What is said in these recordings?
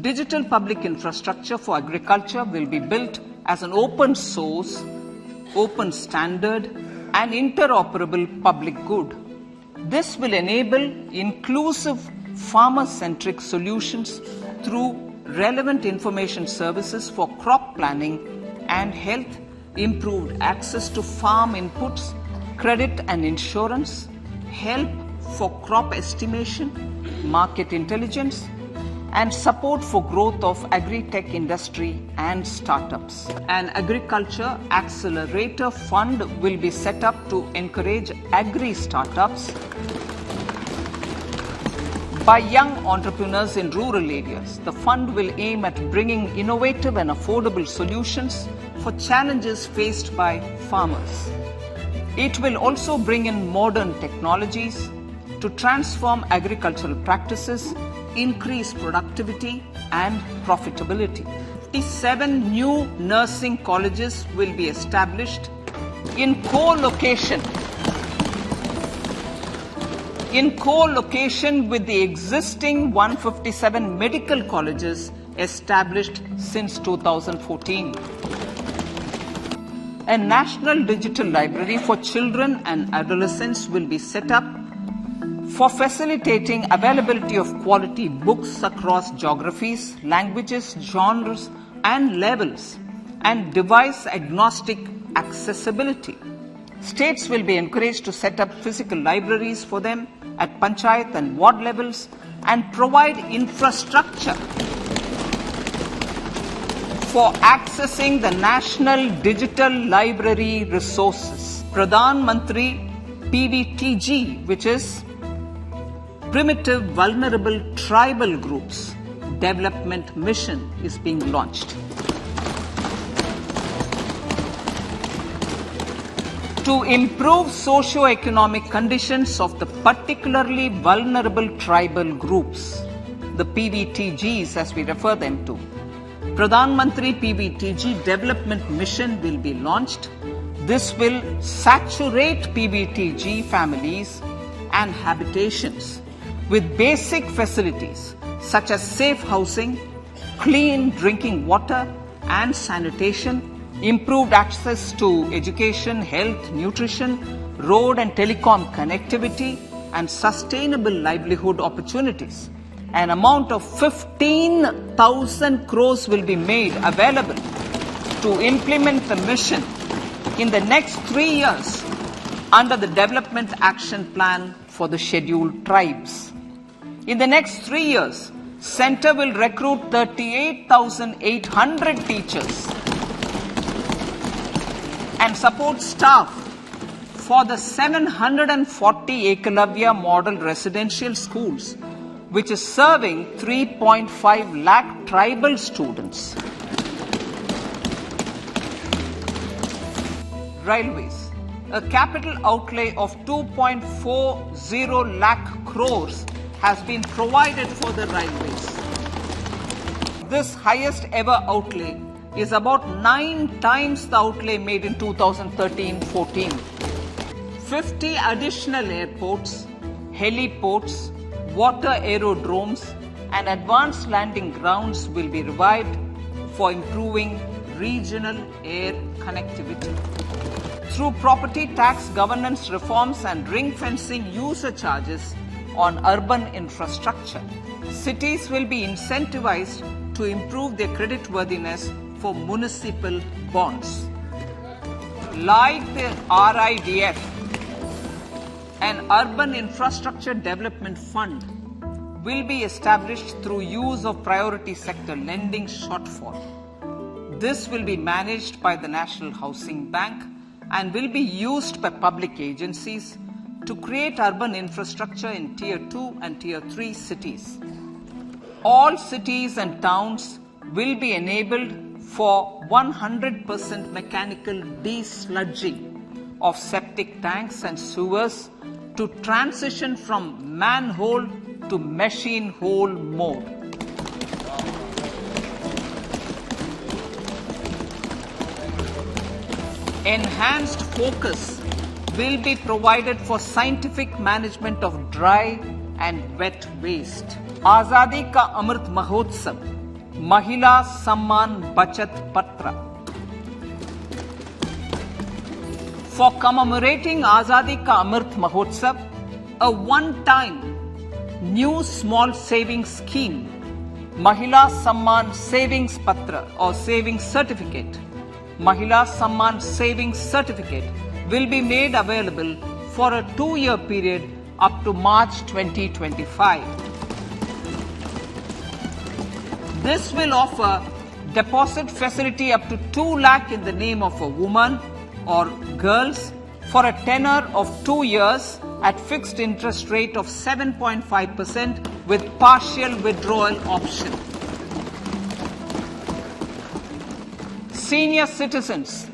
Digital public infrastructure for agriculture will be built as an open source, open standard and interoperable public good. This will enable inclusive farmer-centric solutions through relevant information services for crop planning and health, improved access to farm inputs, credit and insurance, help for crop estimation, market intelligence, and support for growth of agri-tech industry and startups. An agriculture accelerator fund will be set up to encourage agri-startups by young entrepreneurs in rural areas. The fund will aim at bringing innovative and affordable solutions for challenges faced by farmers. It will also bring in modern technologies to transform agricultural practices, increase productivity and profitability. 57 new nursing colleges will be established in co-location with the existing 157 medical colleges established since 2014. A national digital library for children and adolescents will be set up for facilitating availability of quality books across geographies, languages, genres and levels, and device-agnostic accessibility. States will be encouraged to set up physical libraries for them at panchayat and ward levels and provide infrastructure for accessing the national digital library resources. Pradhan Mantri PVTG, which is Primitive Vulnerable Tribal Groups Development Mission, is being launched. To improve socio-economic conditions of the particularly vulnerable tribal groups, the PVTGs as we refer them to, Pradhan Mantri PVTG Development Mission will be launched. This will saturate PVTG families and habitations with basic facilities such as safe housing, clean drinking water and sanitation, improved access to education, health, nutrition, road and telecom connectivity, and sustainable livelihood opportunities. An amount of 15,000 crores will be made available to implement the mission in the next 3 years under the Development Action Plan for the Scheduled Tribes. In the next 3 years, Centre will recruit 38,800 teachers and support staff for the 740 Ekalavya Model Residential Schools, which is serving 3.5 lakh tribal students. Railways. A capital outlay of 2.40 lakh crores has been provided for the railways. This highest ever outlay is about 9 times the outlay made in 2013-14. 50 additional airports, heliports, water aerodromes and advanced landing grounds will be revived for improving regional air connectivity. Through property tax governance reforms and ring-fencing user charges on urban infrastructure, cities will be incentivized to improve their creditworthiness for municipal bonds. Like the RIDF, an Urban Infrastructure Development Fund will be established through use of priority sector lending shortfall. This will be managed by the National Housing Bank and will be used by public agencies to create urban infrastructure in Tier 2 and Tier 3 cities. All cities and towns will be enabled for 100% mechanical desludging of septic tanks and sewers to transition from manhole to machine hole mode. Enhanced focus will be provided for scientific management of dry and wet waste. Azadi Ka Amrit Mahotsav Mahila Samman Bachat Patra. For commemorating Azadi Ka Amrit Mahotsav, a one-time new small savings scheme, Mahila Samman Savings Patra or Savings Certificate, Mahila Samman Savings Certificate will be made available for a 2-year period up to March 2025. This will offer deposit facility up to 2 lakh in the name of a woman or girls for a tenure of 2 years at fixed interest rate of 7.5% with partial withdrawal option. Senior citizens.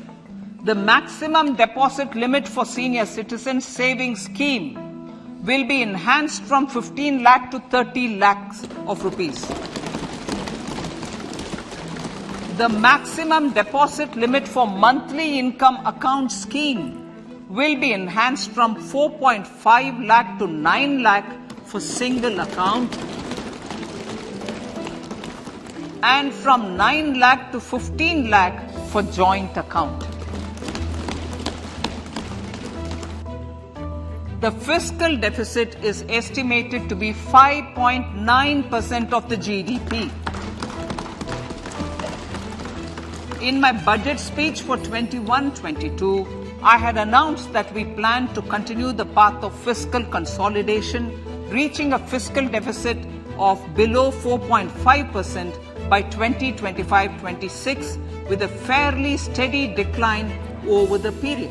The maximum deposit limit for senior citizens savings scheme will be enhanced from 15 lakh to 30 lakhs of rupees. The maximum deposit limit for monthly income account scheme will be enhanced from 4.5 lakh to 9 lakh for single account and from 9 lakh to 15 lakh for joint account. The fiscal deficit is estimated to be 5.9% of the GDP. In my budget speech for 21-22, I had announced that we plan to continue the path of fiscal consolidation, reaching a fiscal deficit of below 4.5% by 2025-26 with a fairly steady decline over the period.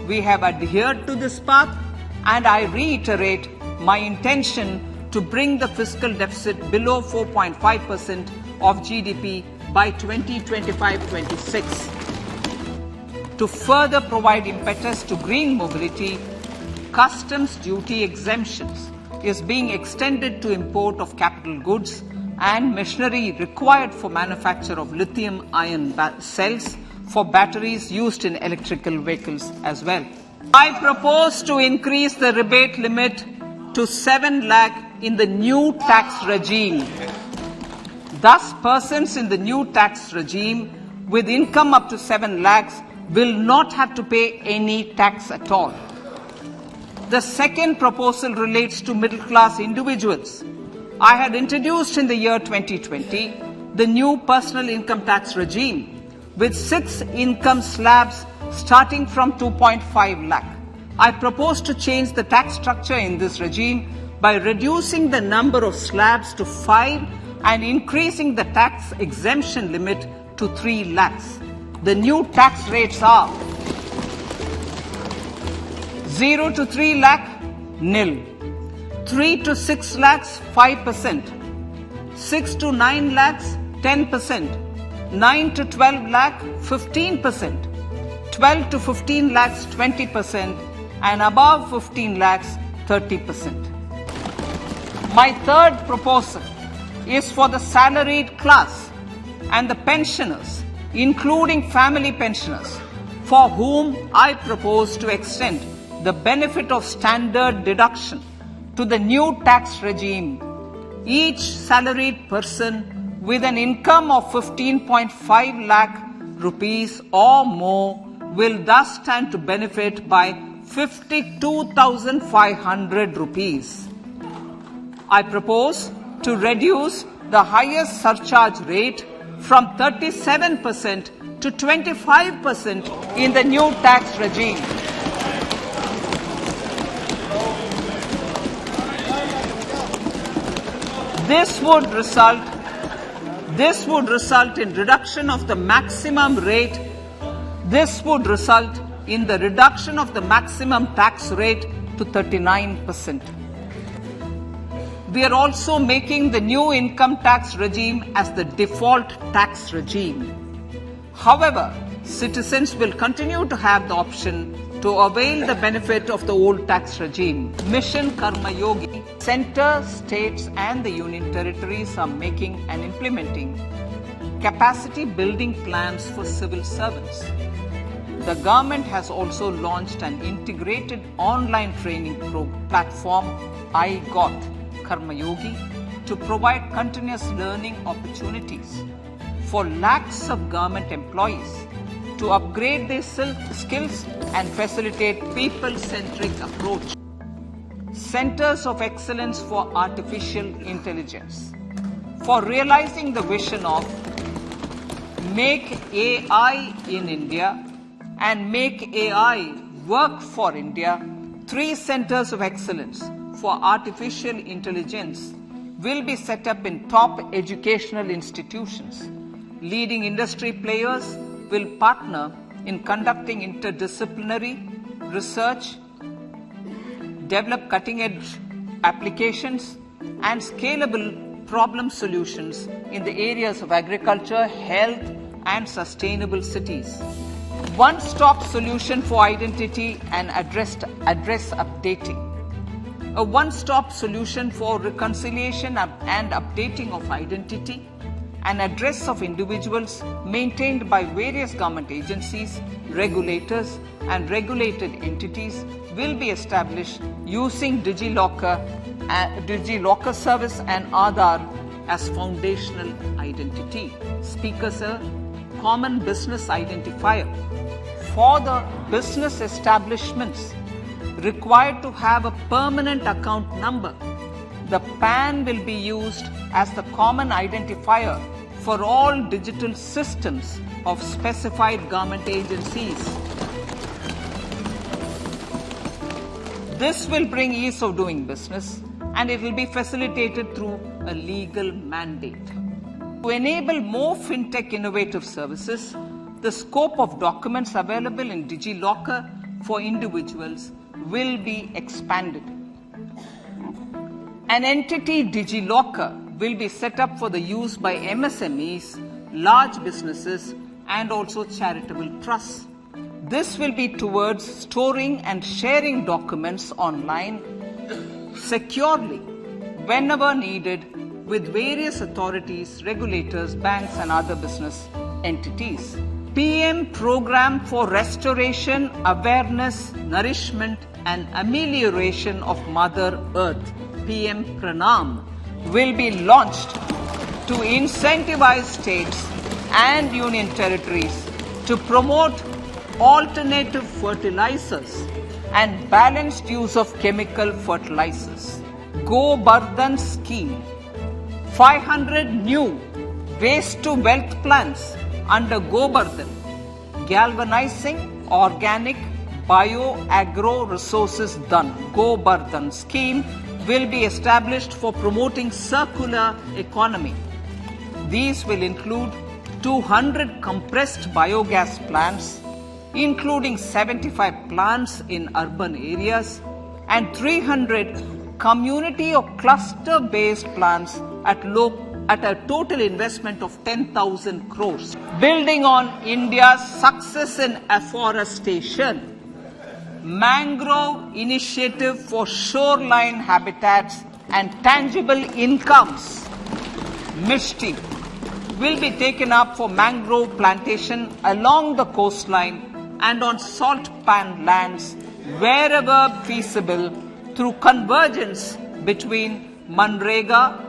We have adhered to this path, and I reiterate my intention to bring the fiscal deficit below 4.5% of GDP by 2025-26. To further provide impetus to green mobility, customs duty exemptions is being extended to import of capital goods and machinery required for manufacture of lithium-ion cells for batteries used in electrical vehicles as well. I propose to increase the rebate limit to 7 lakh in the new tax regime. Thus, persons in the new tax regime with income up to 7 lakhs will not have to pay any tax at all. The second proposal relates to middle-class individuals. I had introduced in the year 2020 the new personal income tax regime with 6 income slabs starting from 2.5 lakh. I propose to change the tax structure in this regime by reducing the number of slabs to 5 and increasing the tax exemption limit to 3 lakhs. The new tax rates are 0 to 3 lakh, nil. 3 to 6 lakhs, 5%. 6 to 9 lakhs, 10%. 9 to 12 lakh, 15%. 12 to 15 lakhs, 20%. And above 15 lakhs, 30%. My third proposal is for the salaried class and the pensioners, including family pensioners, for whom I propose to extend the benefit of standard deduction to the new tax regime. Each salaried person with an income of 15.5 lakh rupees or more will thus stand to benefit by 52,500 rupees. I propose to reduce the highest surcharge rate from 37% to 25% in the new tax regime. This would result in reduction of the maximum rate. This would result in the reduction of the maximum tax rate to 39%. We are also making the new income tax regime as the default tax regime. However, citizens will continue to have the option to avail the benefit of the old tax regime. Mission Karma Yogi. Centre, states and the union territories are making and implementing capacity building plans for civil servants. The government has also launched an integrated online training platform, govt, Karma Yogi, to provide continuous learning opportunities for lakhs of government employees to upgrade their skills and facilitate people-centric approach. Centers of Excellence for Artificial Intelligence. For realizing the vision of Make AI in India and Make AI Work for India, 3 Centers of Excellence for Artificial Intelligence will be set up in top educational institutions. Leading industry players will partner in conducting interdisciplinary research, develop cutting-edge applications, and scalable problem solutions in the areas of agriculture, health, and sustainable cities. One-stop solution for identity and address updating. A one-stop solution for reconciliation and updating of identity and address of individuals maintained by various government agencies, regulators, and regulated entities will be established using DigiLocker service and Aadhaar as foundational identity. Speaker Sir, Common Business Identifier. For the business establishments required to have a permanent account number, the PAN will be used as the common identifier for all digital systems of specified government agencies. This will bring ease of doing business, and it will be facilitated through a legal mandate. To enable more fintech innovative services, the scope of documents available in DigiLocker for individuals will be expanded. An entity DigiLocker will be set up for the use by MSMEs, large businesses, and also charitable trusts. This will be towards storing and sharing documents online securely whenever needed with various authorities, regulators, banks, and other business entities. PM Program for Restoration, Awareness, Nourishment, and Amelioration of Mother Earth, PM Pranam, will be launched to incentivize states and union territories to promote alternative fertilizers and balanced use of chemical fertilizers. GoBardhan Scheme. 500 new waste-to-wealth plants under GoBardhan, galvanizing organic bio-agro resources done. GoBardhan scheme will be established for promoting circular economy. These will include 200 compressed biogas plants, including 75 plants in urban areas and 300 community or cluster-based plants at a total investment of 10,000 crores. Building on India's success in afforestation, Mangrove Initiative for Shoreline Habitats and Tangible Incomes, MISHTI, will be taken up for mangrove plantation along the coastline and on salt pan lands wherever feasible through convergence between Manrega,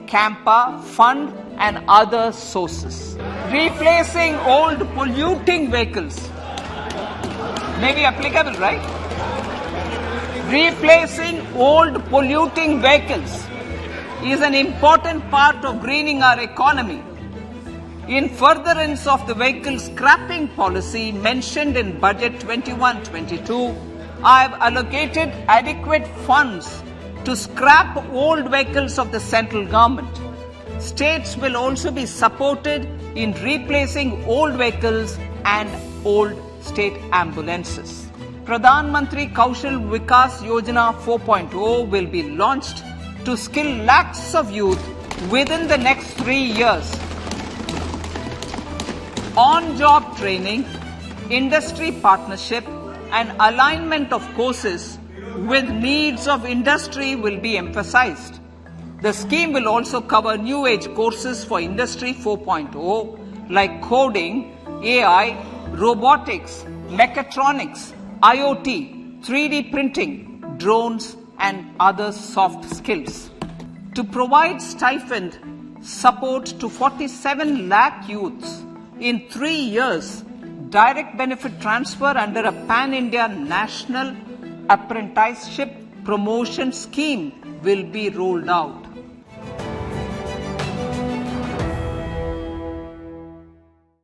Campa, Fund and other sources. Replacing old polluting vehicles may be applicable, right? Replacing old polluting vehicles is an important part of greening our economy. In furtherance of the vehicle scrapping policy mentioned in Budget 21-22, I have allocated adequate funds to scrap old vehicles of the central government. States will also be supported in replacing old vehicles and old state ambulances. Pradhan Mantri Kaushal Vikas Yojana 4.0 will be launched to skill lakhs of youth within the next 3 years. On-job training, industry partnership and alignment of courses with needs of industry will be emphasized. The scheme will also cover new age courses for Industry 4.0 like coding, AI, robotics, mechatronics, IoT, 3D printing, drones and other soft skills. To provide stipend support to 47 lakh youths in 3 years, direct benefit transfer under a pan-India national apprenticeship promotion scheme will be rolled out.